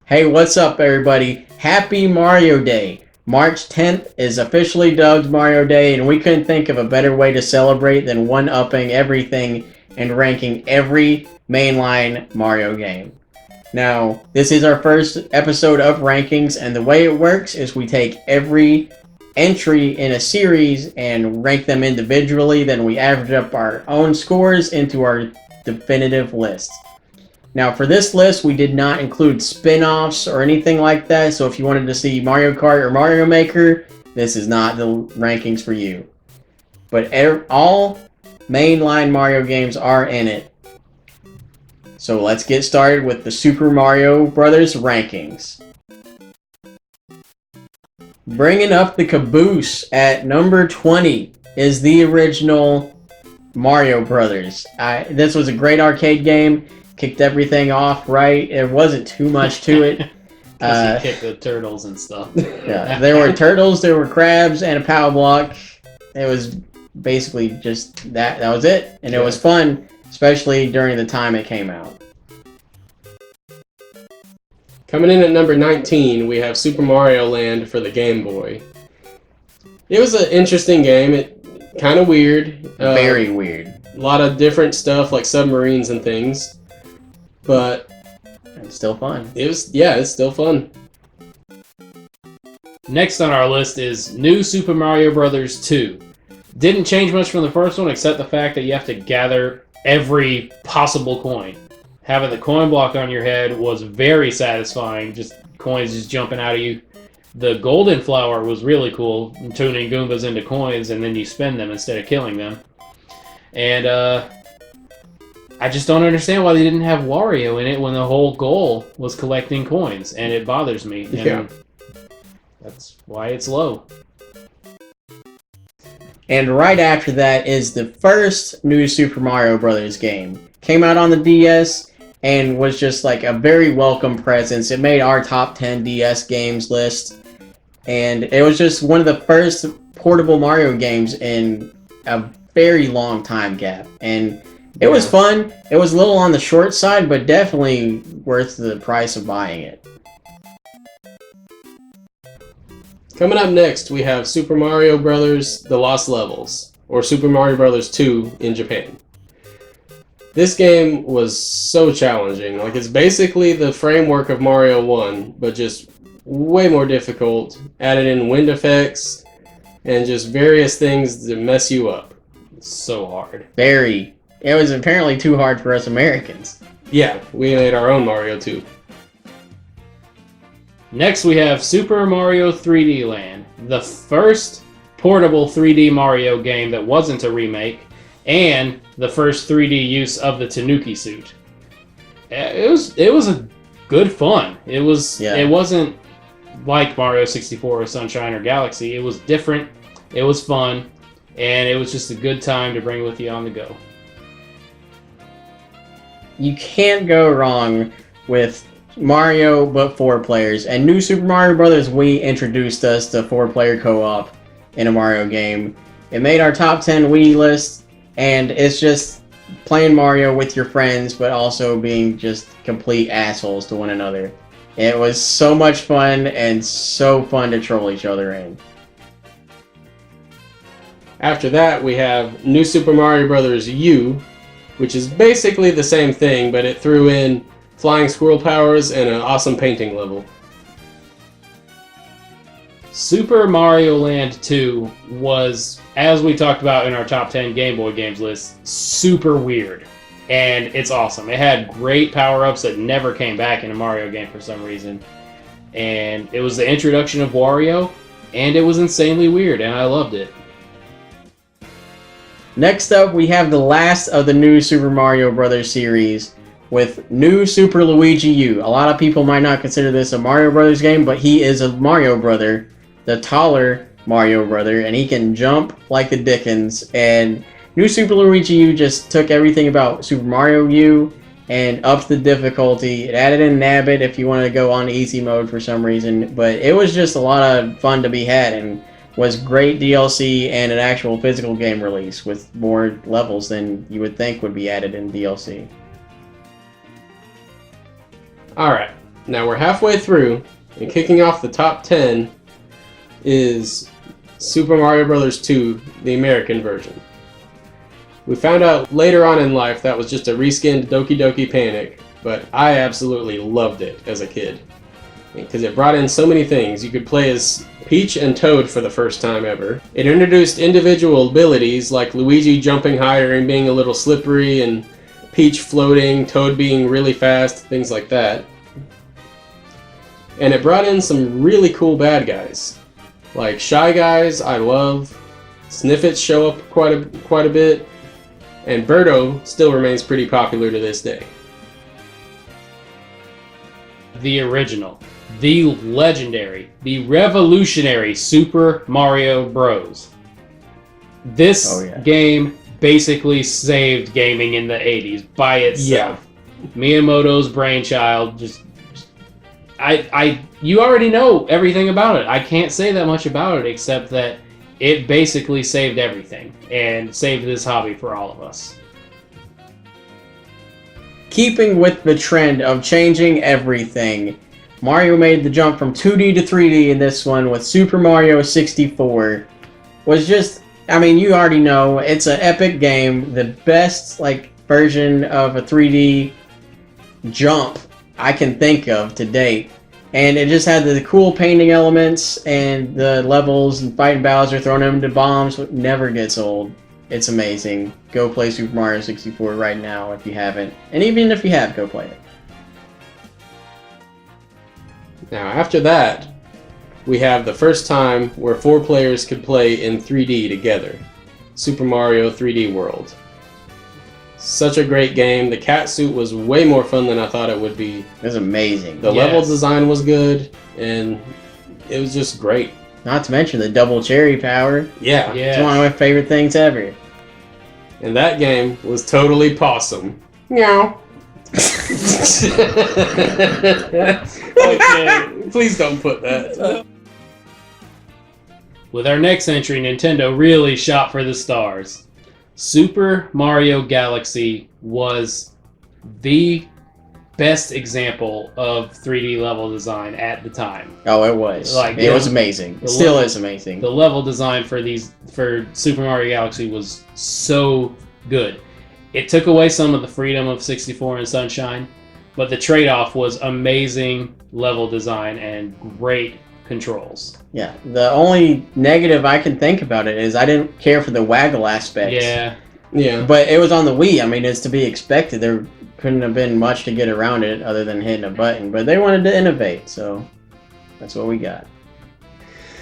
Hey, what's up, everybody? Happy Mario Day! March 10th is officially dubbed Mario Day, and we couldn't think of a better way to celebrate than one-upping everything and ranking every mainline Mario game. Now, this is our first episode of rankings, and the way it works is we take every entry in a series and rank them individually, then we average up our own scores into our definitive list. Now, for this list, we did not include spin-offs or anything like that, so if you wanted to see Mario Kart or Mario Maker, this is not the rankings for you. But all mainline Mario games are in it. So let's get started with the Super Mario Bros. Rankings. Bringing up the caboose at number 20 is the original Mario Brothers. This was a great arcade game. Kicked everything off right. It wasn't too much to it. Plus you kicked the turtles and stuff. Yeah, there were turtles, there were crabs, and a power block. It was basically just that. That was it, and it was fun, especially during the time it came out. Coming in at number 19, we have Super Mario Land for the Game Boy. It was an interesting game. It kind of weird. Very weird. A lot of different stuff like submarines and things. But it's still fun. It's still fun. Next on our list is New Super Mario Bros. 2. Didn't change much from the first one except the fact that you have to gather every possible coin. Having the coin block on your head was very satisfying, just coins just jumping out of you. The golden flower was really cool, tuning Goombas into coins and then you spin them instead of killing them. And I just don't understand why they didn't have Wario in it when the whole goal was collecting coins, and it bothers me. And that's why it's low. And right after that is the first New Super Mario Bros. Game. Came out on the DS and was just like a very welcome presence. It made our top 10 DS games list. And it was just one of the first portable Mario games in a very long time gap. And it was fun. It was a little on the short side, but definitely worth the price of buying it. Coming up next, we have Super Mario Bros. The Lost Levels, or Super Mario Bros. 2 in Japan. This game was so challenging. Like, it's basically the framework of Mario 1, but just way more difficult. Added in wind effects and just various things that mess you up. It's so hard. Very. It was apparently too hard for us Americans. Yeah, we made our own Mario 2. Next we have Super Mario 3D Land, the first portable 3D Mario game that wasn't a remake, and the first 3D use of the Tanuki suit. It was a good fun. It wasn't like Mario 64 or Sunshine or Galaxy. It was different, it was fun, and it was just a good time to bring with you on the go. You can't go wrong with Mario but 4 players. And New Super Mario Bros. Wii introduced us to 4-player co-op in a Mario game. It made our top 10 Wii list, and it's just playing Mario with your friends but also being just complete assholes to one another. It was so much fun and so fun to troll each other in. After that, we have New Super Mario Bros. U, which is basically the same thing, but it threw in flying squirrel powers and an awesome painting level. Super Mario Land 2 was, as we talked about in our top 10 Game Boy games list, super weird. And it's awesome. It had great power-ups that never came back in a Mario game for some reason. And it was the introduction of Wario, and it was insanely weird, and I loved it. Next up, we have the last of the New Super Mario Bros. Series with New Super Luigi U. A lot of people might not consider this a Mario Bros. Game, but he is a Mario brother, the taller Mario brother, and he can jump like the Dickens. And New Super Luigi U just took everything about Super Mario U and upped the difficulty. It added in Nabbit if you wanted to go on easy mode for some reason, but it was just a lot of fun to be had, and was great DLC and an actual physical game release with more levels than you would think would be added in DLC. Alright, Now we're halfway through, and kicking off the top 10 is Super Mario Bros. 2, the American version. We found out later on in life that was just a reskinned Doki Doki Panic, but I absolutely loved it as a kid. Because it brought in so many things. You could play as Peach and Toad for the first time ever. It introduced individual abilities like Luigi jumping higher and being a little slippery, and Peach floating, Toad being really fast, things like that. And it brought in some really cool bad guys. Like Shy Guys, I love. Sniffets show up quite a bit. And Birdo still remains pretty popular to this day. The original, the legendary, the revolutionary Super Mario Bros. This game basically saved gaming in the 80s by itself. Yeah. Miyamoto's brainchild. You already know everything about it. I can't say that much about it except that it basically saved everything and saved this hobby for all of us. Keeping with the trend of changing everything, Mario made the jump from 2D to 3D in this one with Super Mario 64. Was just, I mean, you already know, it's an epic game, the best version of a 3D jump I can think of to date. And it just had the cool painting elements and the levels and fighting Bowser, throwing him into bombs. Never gets old. It's amazing. Go play Super Mario 64 right now if you haven't. And even if you have, go play it. Now after that, we have the first time where 4 players could play in 3D together. Super Mario 3D World. Such a great game. The cat suit was way more fun than I thought it would be. It was amazing. The level design was good, and it was just great. Not to mention the double cherry power. Yeah. It's one of my favorite things ever. And that game was totally pawsome. Meow. Okay, please don't put that. With our next entry, Nintendo really shot for the stars. Super Mario Galaxy was the best example of 3D level design at the time. Oh, it was. It was amazing. It still is amazing. The level design for Super Mario Galaxy was so good. It took away some of the freedom of 64 and Sunshine, but the trade-off was amazing level design and great controls. Yeah, the only negative I can think about it is I didn't care for the waggle aspect. Yeah. But it was on the Wii. I mean, it's to be expected. There couldn't have been much to get around it other than hitting a button. But they wanted to innovate, so that's what we got.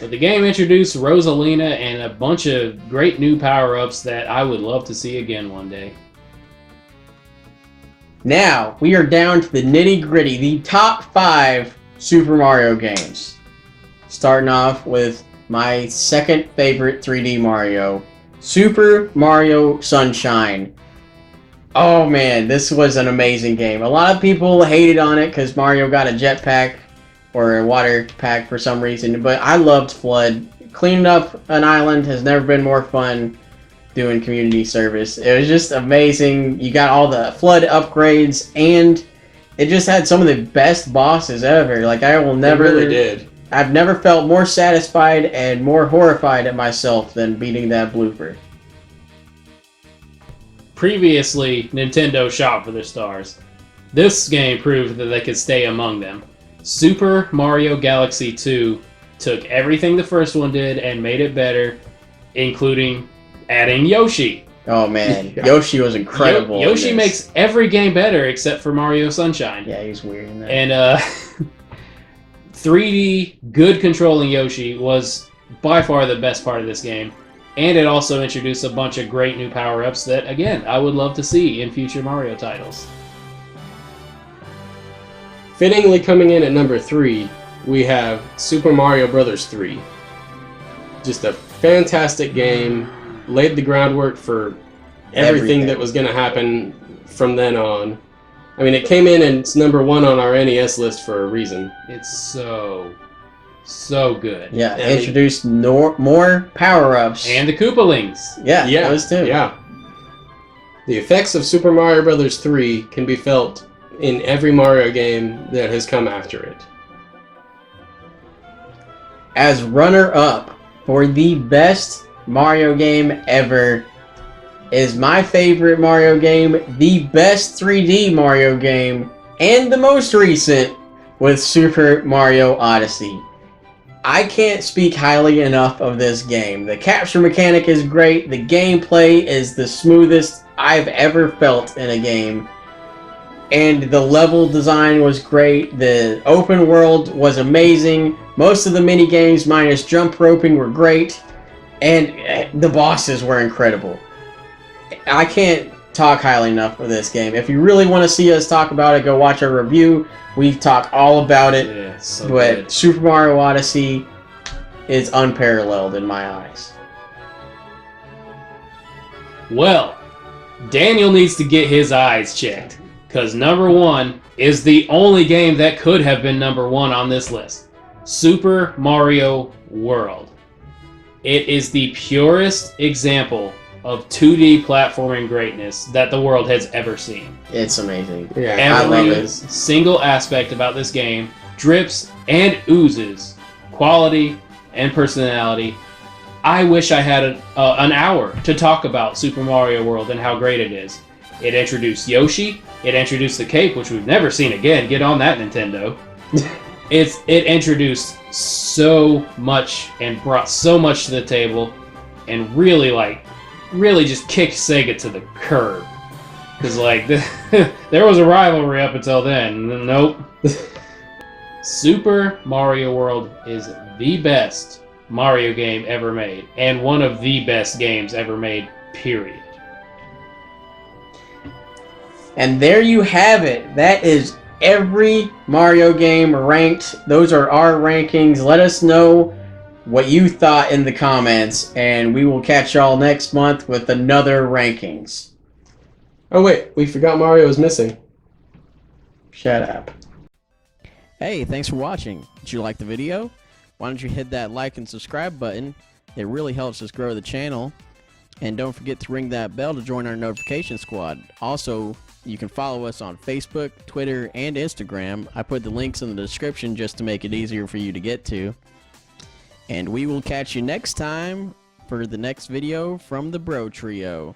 But the game introduced Rosalina and a bunch of great new power-ups that I would love to see again one day. Now, we are down to the nitty-gritty, the top 5 Super Mario games. Starting off with my second favorite 3D Mario, Super Mario Sunshine. Oh man, this was an amazing game. A lot of people hated on it because Mario got a jetpack or a water pack for some reason, but I loved Flood. Cleaning up an island has never been more fun doing community service. It was just amazing. You got all the Flood upgrades, and it just had some of the best bosses ever. I will never... It really did. I've never felt more satisfied and more horrified at myself than beating that blooper. Previously, Nintendo shot for their stars. This game proved that they could stay among them. Super Mario Galaxy 2 took everything the first one did and made it better, including adding Yoshi. Oh man, Yoshi was incredible. Yoshi makes every game better except for Mario Sunshine. Yeah, he's weird in that. And 3D good controlling Yoshi was by far the best part of this game, and it also introduced a bunch of great new power-ups that, again, I would love to see in future Mario titles. Fittingly coming in at number 3, we have Super Mario Bros. 3. Just a fantastic game, laid the groundwork for everything that was going to happen from then on. I mean, it came in and it's number 1 on our NES list for a reason. It's so good. Yeah, it introduced more power-ups. And the Koopalings. Yeah, those too. Yeah. The effects of Super Mario Bros. 3 can be felt in every Mario game that has come after it. As runner-up for the best Mario game ever is my favorite Mario game, the best 3D Mario game, and the most recent with Super Mario Odyssey. I can't speak highly enough of this game. The capture mechanic is great. The gameplay is the smoothest I've ever felt in a game. And the level design was great. The open world was amazing. Most of the mini games minus jump roping were great. And the bosses were incredible. I can't talk highly enough of this game. If you really want to see us talk about it, go watch our review. We talk all about it. Yeah, so but good. Super Mario Odyssey is unparalleled in my eyes. Well, Daniel needs to get his eyes checked, because number 1 is the only game that could have been number 1 on this list. Super Mario World. It is the purest example of 2D platforming greatness that the world has ever seen. It's amazing. Yeah, I love Every it. single aspect about this game drips and oozes quality and personality. I wish I had an hour to talk about Super Mario World and how great it is. It introduced Yoshi. It introduced the cape, which we've never seen again. Get on that, Nintendo. It introduced so much and brought so much to the table, and really just kicked Sega to the curb. Because there was a rivalry up until then. Nope. Super Mario World is the best Mario game ever made, and one of the best games ever made, period. And there you have it. That is every Mario game ranked. Those are our rankings. Let us know what you thought in the comments, and we will catch y'all next month with another rankings. Oh wait, we forgot Mario is missing. Shut up. Hey, thanks for watching. Did you like the video? Why don't you hit that like and subscribe button? It really helps us grow the channel. And don't forget to ring that bell to join our notification squad. Also, you can follow us on Facebook, Twitter, and Instagram. I put the links in the description just to make it easier for you to get to. And we will catch you next time for the next video from the Bro Trio.